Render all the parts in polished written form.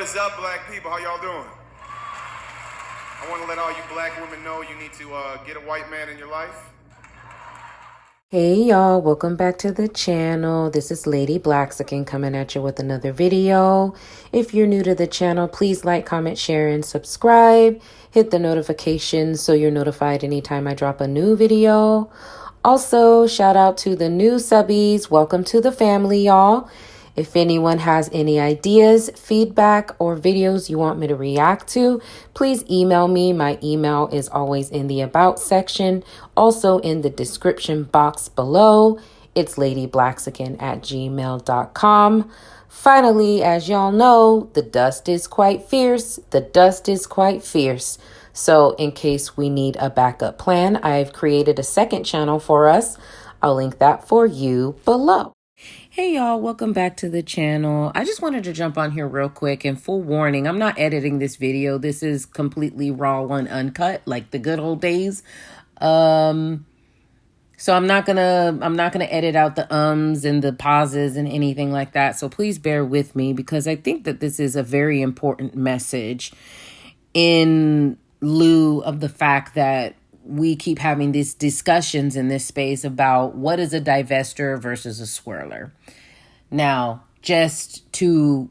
is up, black people? How y'all doing? I want to let all you black women know you need to get a white man in your life. Hey y'all, welcome back to the channel. This is ladyblaxican coming at you with another video. If you're new to the channel, please like, comment, share, and subscribe. Hit the notifications so you're notified anytime I drop a new video. Also, shout out to the new subbies. Welcome to the family, y'all. If anyone has any ideas, feedback, or videos you want me to react to, please email me. My email is always in the About section, also in the description box below. It's ladyblaxican@gmail.com. Finally, as y'all know, the dust is quite fierce. The dust is quite fierce. So in case we need a backup plan, I've created a second channel for us. I'll link that for you below. Hey y'all, welcome back to the channel. I just wanted to jump on here real quick, and full warning, I'm not editing this video. This is completely raw and uncut, like the good old days. So I'm not gonna edit out the ums and the pauses and anything like that. So please bear with me, because I think that this is a very important message in lieu of the fact that we keep having these discussions in this space about what is a divester versus a swirler. Now, just to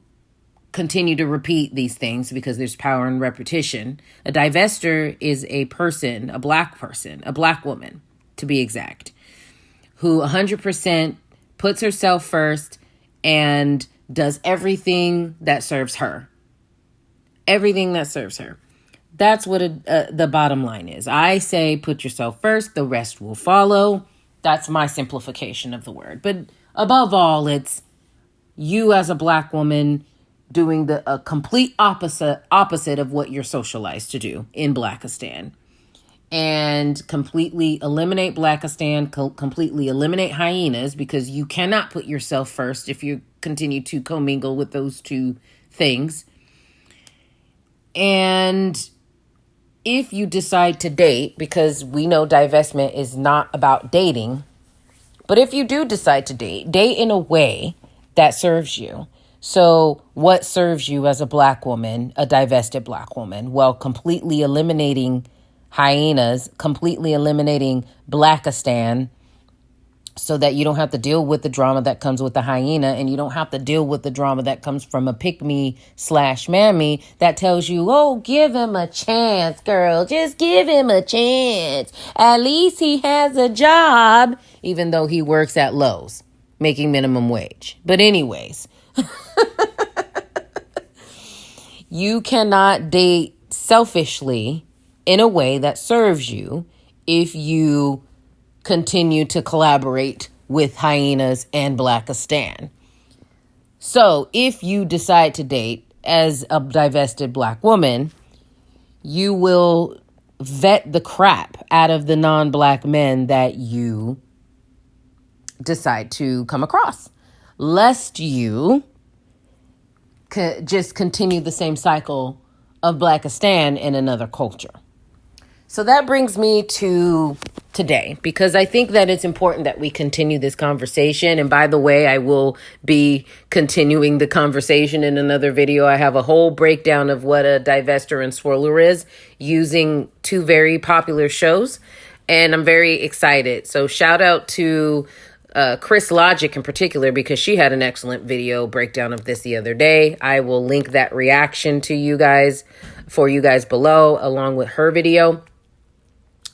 continue to repeat these things because there's power in repetition, a divester is a person, a black woman, to be exact, who 100% puts herself first and does everything that serves her. Everything that serves her. That's what the bottom line is. I say put yourself first, the rest will follow. That's my simplification of the word. But above all, it's you as a black woman doing the complete opposite of what you're socialized to do in Blackistan. And completely eliminate Blackistan, completely eliminate hyenas, because you cannot put yourself first if you continue to commingle with those two things. And if you decide to date, because we know divestment is not about dating, but if you do decide to date in a way that serves you. So what serves you as a black woman, a divested black woman? Well, completely eliminating hyenas, completely eliminating Blackistan, so that you don't have to deal with the drama that comes with the hyena, and you don't have to deal with the drama that comes from a pick-me/mammy that tells you, oh, give him a chance, girl. Just give him a chance. At least he has a job, even though he works at Lowe's, making minimum wage. But anyways, you cannot date selfishly in a way that serves you if you continue to collaborate with hyenas and Blackistan. So if you decide to date as a divested black woman, you will vet the crap out of the non-black men that you decide to come across, lest you just continue the same cycle of Blackistan in another culture. So that brings me to today, because I think that it's important that we continue this conversation. And by the way, I will be continuing the conversation in another video. I have a whole breakdown of what a divester and swirler is, using two very popular shows, and I'm very excited. So shout out to Chris Logic in particular, because she had an excellent video breakdown of this the other day. I will link that reaction to you guys, for you guys below, along with her video.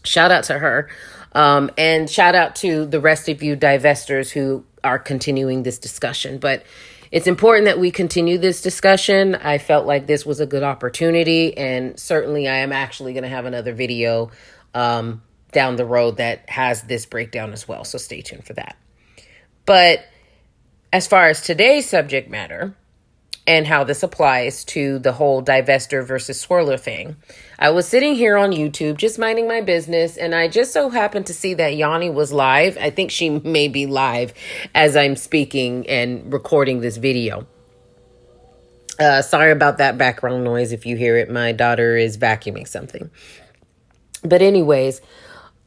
Shout out to her. And shout out to the rest of you divestors who are continuing this discussion. But it's important that we continue this discussion. I felt like this was a good opportunity, and certainly I am actually going to have another video down the road that has this breakdown as well. So stay tuned for that. But as far as today's subject matter and how this applies to the whole divester versus swirler thing, I was sitting here on YouTube just minding my business, and I just so happened to see that Yanni was live. I think she may be live as I'm speaking and recording this video. Sorry about that background noise if you hear it. My daughter is vacuuming something. But anyways,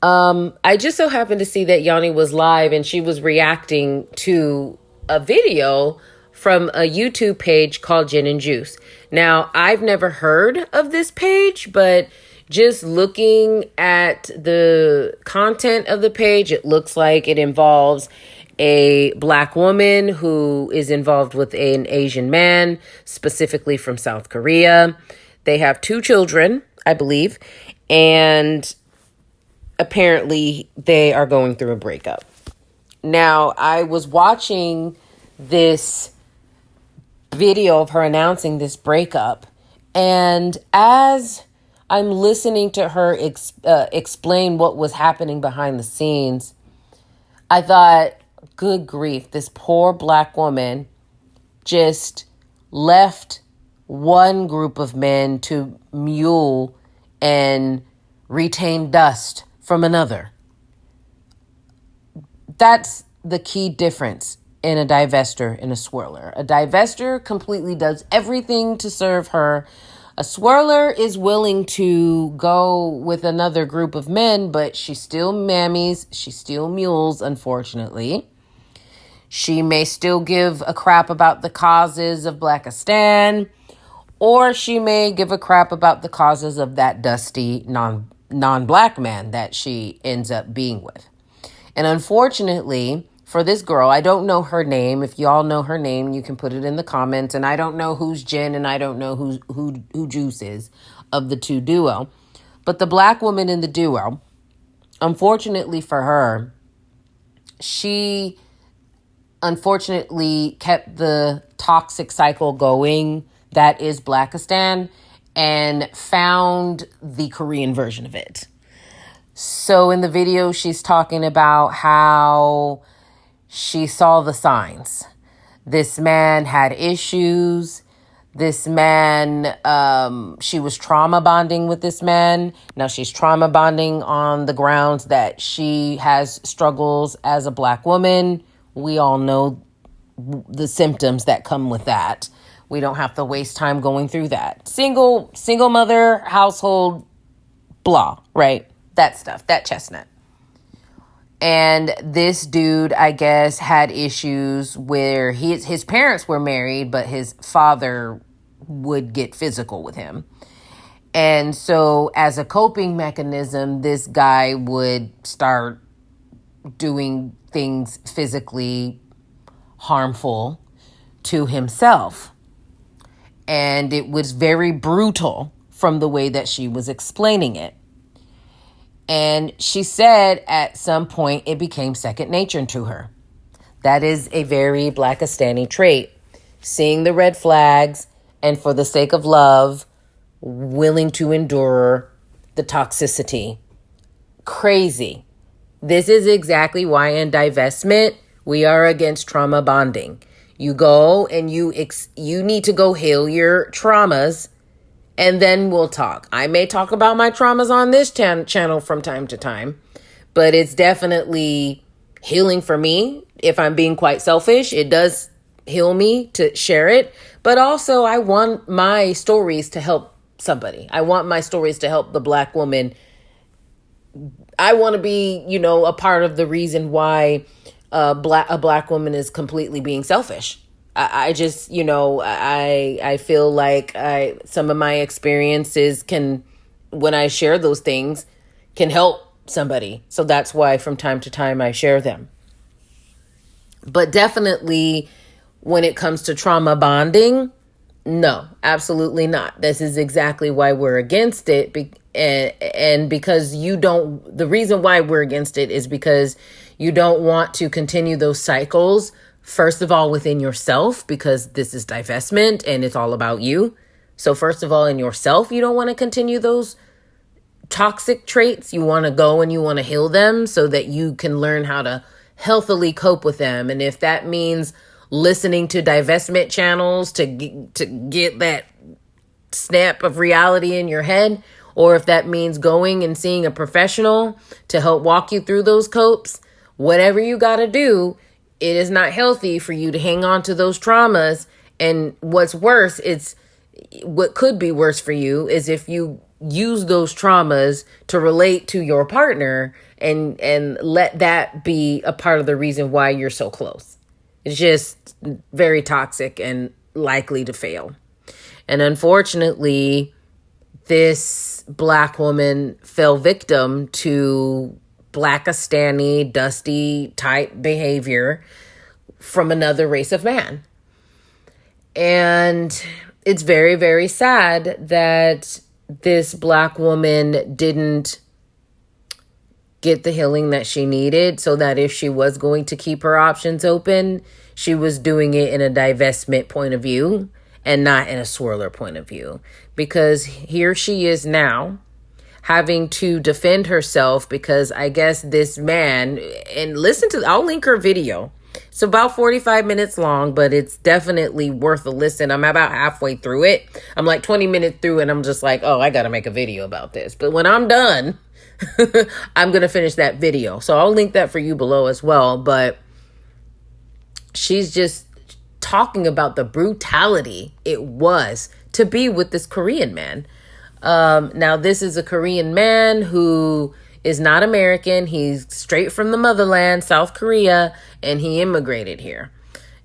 I just so happened to see that Yanni was live, and she was reacting to a video from a YouTube page called Gin and Juice. Now, I've never heard of this page, but just looking at the content of the page, it looks like it involves a Black woman who is involved with an Asian man, specifically from South Korea. They have 2 children, I believe, and apparently they are going through a breakup. Now, I was watching this video of her announcing this breakup, and as I'm listening to her explain what was happening behind the scenes, I thought, good grief, this poor Black woman just left one group of men to mule and retain dust from another. That's the key difference in a divester and a swirler. A divester completely does everything to serve her. A swirler is willing to go with another group of men, but she still mammies, she still mules, unfortunately. She may still give a crap about the causes of Blackistan, or she may give a crap about the causes of that dusty non-Black man that she ends up being with. And unfortunately, for this girl, I don't know her name. If y'all know her name, you can put it in the comments. And I don't know who's Jen and I don't know who Juice is of the 2 duo. But the Black woman in the duo, unfortunately for her, she unfortunately kept the toxic cycle going that is Blackistan and found the Korean version of it. So in the video, she's talking about how she saw the signs. This man had issues. This man, she was trauma bonding with this man. Now she's trauma bonding on the grounds that she has struggles as a Black woman. We all know the symptoms that come with that. We don't have to waste time going through that. Single mother, household, blah, right? That stuff, that chestnut. And this dude, I guess, had issues where his parents were married, but his father would get physical with him. And so as a coping mechanism, this guy would start doing things physically harmful to himself. And it was very brutal from the way that she was explaining it. And she said at some point it became second nature to her. That is a very Blackistani trait. Seeing the red flags and for the sake of love, willing to endure the toxicity. Crazy. This is exactly why in divestment, we are against trauma bonding. You go and you need to go heal your traumas. And then we'll talk. I may talk about my traumas on this channel from time to time, but it's definitely healing for me. If I'm being quite selfish, it does heal me to share it. But also, I want my stories to help somebody. I want my stories to help the Black woman. I want to be, a part of the reason why a Black woman is completely being selfish. I just, I feel like some of my experiences when I share those things, can help somebody. So that's why from time to time I share them. But definitely when it comes to trauma bonding, no, absolutely not. This is exactly why we're against it. And because the reason why we're against it is because you don't want to continue those cycles. First of all, within yourself, because this is divestment and it's all about you. So first of all, in yourself, you don't want to continue those toxic traits. You want to go and you want to heal them so that you can learn how to healthily cope with them. And if that means listening to divestment channels to get that snap of reality in your head, or if that means going and seeing a professional to help walk you through those copes, whatever you got to do, it is not healthy for you to hang on to those traumas. And what's worse, what could be worse for you is if you use those traumas to relate to your partner and let that be a part of the reason why you're so close. It's just very toxic and likely to fail. And unfortunately, this Black woman fell victim to Blackistani, dusty type behavior from another race of man. And it's very, very sad that this Black woman didn't get the healing that she needed, so that if she was going to keep her options open, she was doing it in a divestment point of view and not in a swirler point of view. Because here she is now having to defend herself because I guess this man, and I'll link her video. It's about 45 minutes long, but it's definitely worth a listen. I'm about halfway through it. I'm like 20 minutes through and I'm just like, oh, I got to make a video about this. But when I'm done, I'm going to finish that video. So I'll link that for you below as well. But she's just talking about the brutality it was to be with this Korean man. Now, this is a Korean man who is not American. He's straight from the motherland, South Korea, and he immigrated here.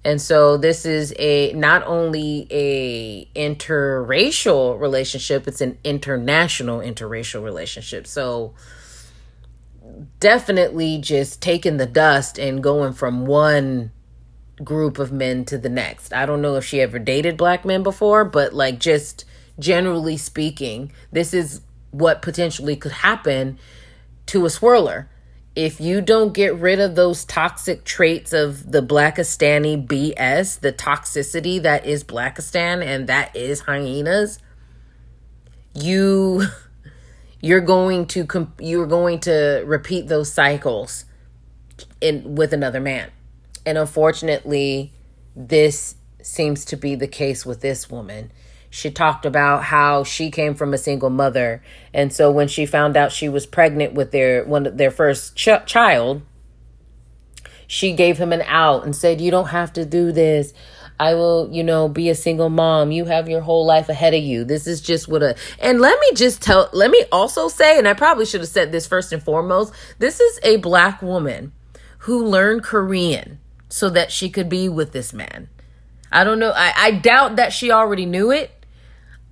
And so this is not only a interracial relationship, it's an international interracial relationship. So definitely just taking the dust and going from one group of men to the next. I don't know if she ever dated Black men before, but like just generally speaking, this is what potentially could happen to a swirler. If you don't get rid of those toxic traits of the Blackistani BS, the toxicity that is Blackistan and that is hyenas, you're going to repeat those cycles with another man. And unfortunately, this seems to be the case with this woman. She talked about how she came from a single mother. And so when she found out she was pregnant with their first child, she gave him an out and said, you don't have to do this. I will, be a single mom. You have your whole life ahead of you. This is just and let me also say, and I probably should have said this first and foremost, this is a Black woman who learned Korean so that she could be with this man. I don't know. I doubt that she already knew it.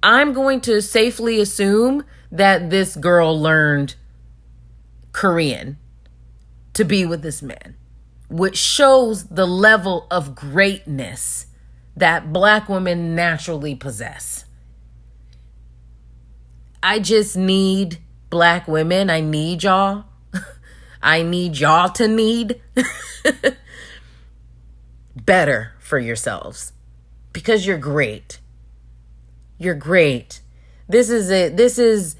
I'm going to safely assume that this girl learned Korean to be with this man, which shows the level of greatness that Black women naturally possess. I just need Black women. I need y'all. I need y'all to need better for yourselves because you're great. You're great. This is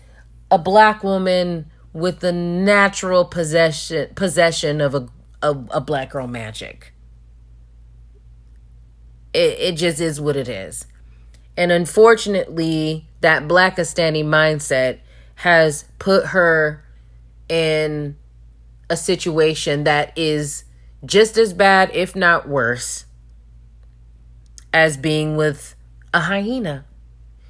a Black woman with the natural possession of a Black girl magic. It just is what it is. And unfortunately, that Blackistani mindset has put her in a situation that is just as bad, if not worse, as being with a hyena.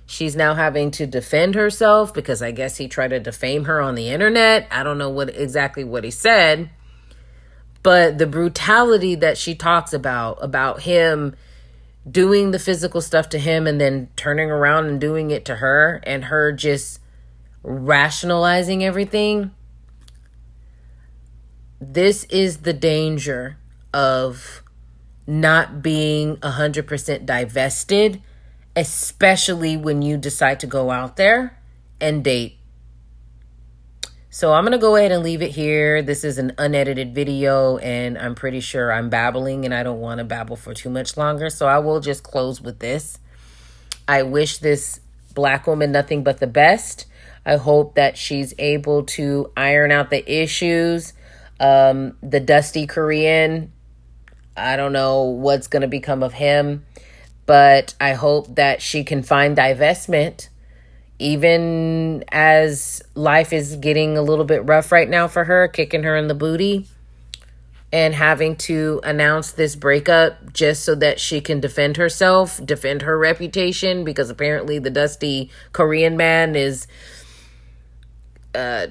She's now having to defend herself because I guess he tried to defame her on the internet. I don't know exactly what he said. But the brutality that she talks about him doing the physical stuff to him and then turning around and doing it to her and her just rationalizing everything. This is the danger of not being 100% divested, especially when you decide to go out there and date. So I'm going to go ahead and leave it here. This is an unedited video and I'm pretty sure I'm babbling and I don't want to babble for too much longer. So I will just close with this. I wish this Black woman nothing but the best. I hope that she's able to iron out the issues. The dusty Korean, I don't know what's going to become of him. But I hope that she can find divestment, even as life is getting a little bit rough right now for her, kicking her in the booty and having to announce this breakup just so that she can defend herself, defend her reputation, because apparently the dusty Korean man is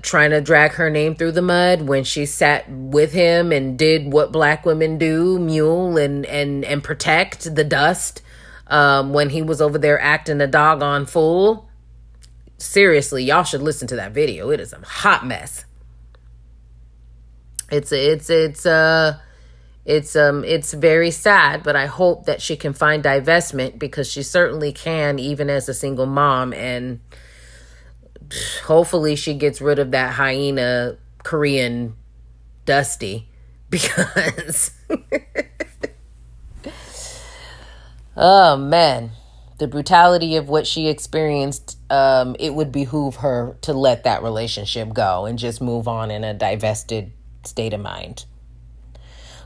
trying to drag her name through the mud when she sat with him and did what black women do, mule and protect the dust, when he was over there acting a doggone fool. Seriously, y'all should listen to that video. It is a hot mess. It's very sad, but I hope that she can find divestment, because she certainly can, even as a single mom, and hopefully she gets rid of that hyena Korean Dusty, because oh man, the brutality of what she experienced, it would behoove her to let that relationship go and just move on in a divested state of mind.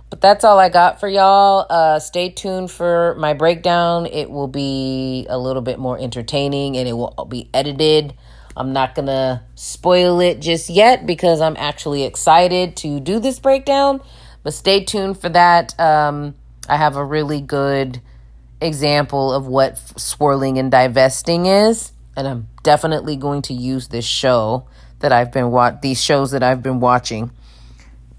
But that's all I got for y'all. Stay tuned for my breakdown. It will be a little bit more entertaining, and it will be edited. I'm not going to spoil it just yet because I'm actually excited to do this breakdown. But stay tuned for that. I have a really good example of what swirling and divesting is. And I'm definitely going to use this show that these shows that I've been watching.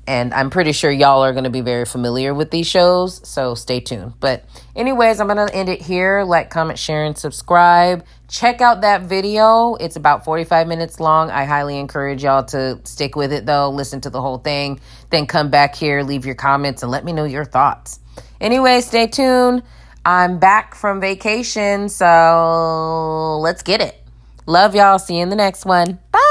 And I'm pretty sure y'all are going to be very familiar with these shows, so stay tuned. But anyways, I'm going to end it here. Like, comment, share, and subscribe. Check out that video. It's about 45 minutes long. I highly encourage y'all to stick with it, though. Listen to the whole thing. Then come back here, leave your comments, and let me know your thoughts. Anyway, stay tuned. I'm back from vacation, so let's get it. Love y'all. See you in the next one. Bye.